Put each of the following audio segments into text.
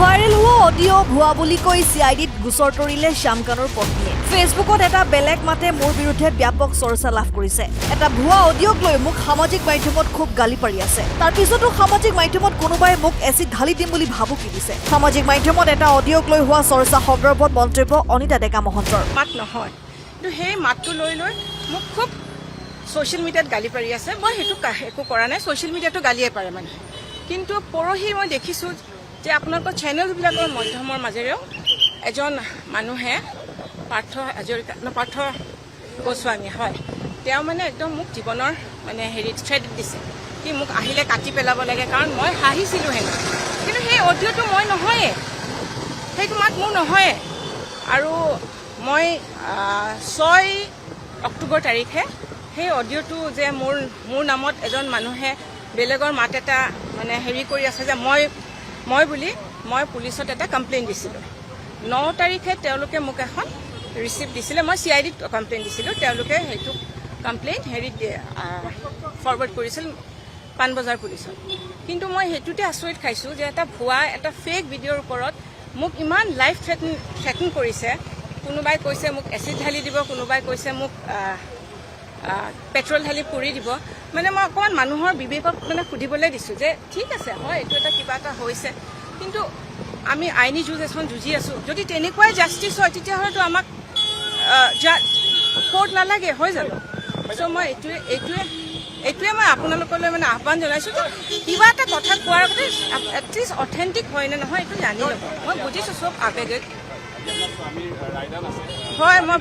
Viral হোৱা audio' ভুৱা বুলি কৈ CIDত গোচৰ তৰিলে শ্যামকানুৰ পত্নীয়ে। ফেচবুকত এটা বেলেগ মাতে মোৰ বিৰুদ্ধে ব্যাপক চৰ্চা লাভ কৰিছে। এটা ভুৱা অডিঅ'ক লৈ মোক সামাজিক মাধ্যমত খুব গালি পাৰি আছে। তাৰ পিছতো সামাজিক মাধ্যমত কোনোবাই মোক এচিড ঢালি দিম বুলি ভাবুকি দিছে। সামাজিক মাধ্যমত এটা অডিঅ'ক লৈ হোৱা চৰ্চা সন্দৰ্ভত মন্তব্য অনিতা ডেকা মহন্তৰ। মাত নহয় কিন্তু সেই মাতটো লৈ মোক খুব ছ'চিয়েল মিডিয়াত গালি পাৰি আছে। মই সেইটো একো কৰা নাই, ছ'চিয়েল মিডিয়াতো গালিয়ে পাৰে মানে। কিন্তু পৰহি মই দেখিছোঁ যে আপোনালোকৰ চেনেলবিলাকৰ মাধ্যমৰ মাজেৰেও এজন মানুহে পাৰ্থ গোস্বামী হয়, তেওঁ মানে একদম মোক জীৱনৰ মানে থ্ৰেট দিছে কি মোক আহিলে কাটি পেলাব লাগে, কাৰণ মই হাঁহিছিলোঁ হেনো। কিন্তু সেই অডিঅ'টো মই নহয়ে, সেইটো মাত মোৰ নহয়ে। আৰু মই 6 অক্টোবৰ তাৰিখে সেই অডিঅ'টো যে মোৰ নামত এজন মানুহে বেলেগৰ মাত এটা মানে কৰি আছে যে মই পুলিচত এটা কমপ্লেইন দিছিলোঁ। 9 তাৰিখে তেওঁলোকে মোক এখন ৰিচিপ্ট দিছিলে। মই CIDত কমপ্লেইন দিছিলোঁ, তেওঁলোকে সেইটো কমপ্লেইন ফৰৱাৰ্ড কৰিছিল পাণবজাৰ পুলিচত। কিন্তু মই সেইটোতে আচৰিত খাইছোঁ যে এটা ভুৱা এটা ফেক ভিডিঅ'ৰ ওপৰত মোক ইমান লাইফ থ্ৰেটেন কৰিছে। কোনোবাই কৈছে মোক এচিড ঢালি দিব, কোনোবাই কৈছে মোক পেট্ৰল ঢালি পুৰি দিব। মানে মই অকণমান মানুহৰ বিবেকক মানে সুধিবলৈ দিছোঁ যে ঠিক আছে, হয় এইটো এটা কিবা এটা হৈছে, কিন্তু আমি আইনী যুঁজ এখন যুঁজি আছোঁ। যদি তেনেকুৱাই জাষ্টিছ হয় তেতিয়াহ'লেতো আমাক কোৰ্ট নালাগে, হয় জানো? চ' মই এইটোৱে মই আপোনালোকলৈ মানে আহ্বান জনাইছোঁ যে কিবা এটা কথা কোৱাৰ আগতে এটলিষ্ট অথেণ্টিক হয় নে নহয় এইটো জানি ল'ব। মই বুজিছোঁ চব আৱেগিক হয়, মই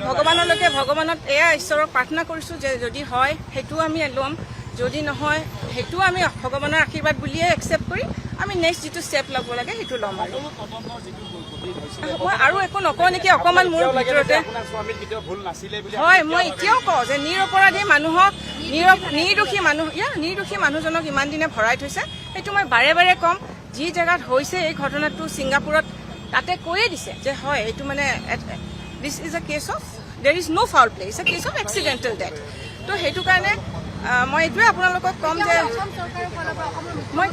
ভগৱানত এয়া ঈশ্বৰক প্ৰাৰ্থনা কৰিছোঁ যে যদি হয় সেইটোও আমি ল'ম, যদি নহয় সেইটোও আমি ভগৱানৰ আশীৰ্বাদ বুলিয়ে একচেপ্ট কৰি আমি নেক্সট যিটো ষ্টেপ ল'ব লাগে সেইটো ল'ম। মই আৰু একো নকওঁ নেকি, অকণমান মোৰ ভিতৰতে হয়। মই এতিয়াও কওঁ যে নিৰপৰাধী মানুহক নিৰ্দোষী মানুহজনক ইমান দিনে ভৰাই থৈছে। সেইটো মই বাৰে বাৰে ক'ম। যি জেগাত হৈছে এই ঘটনাটো ছিংগাপুৰত, তাতে কৈয়ে দিছে যে হয় এইটো মানে this is a case of there is no' foul play, is a case of accidental death. তো সেইটো কাৰণে মই এইটোৱে আপোনালোকক ক'ম যে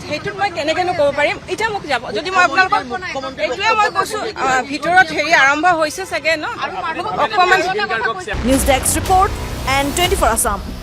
সেইটোত মই কেনেকৈনো ক'ব পাৰিম। এতিয়া মোক যাব যদি মই আপোনালোকক এইটোৱে মই কৈছোঁ ভিতৰত আৰম্ভ হৈছে চাগে ন। অকণমান news desk report and 24 Assam।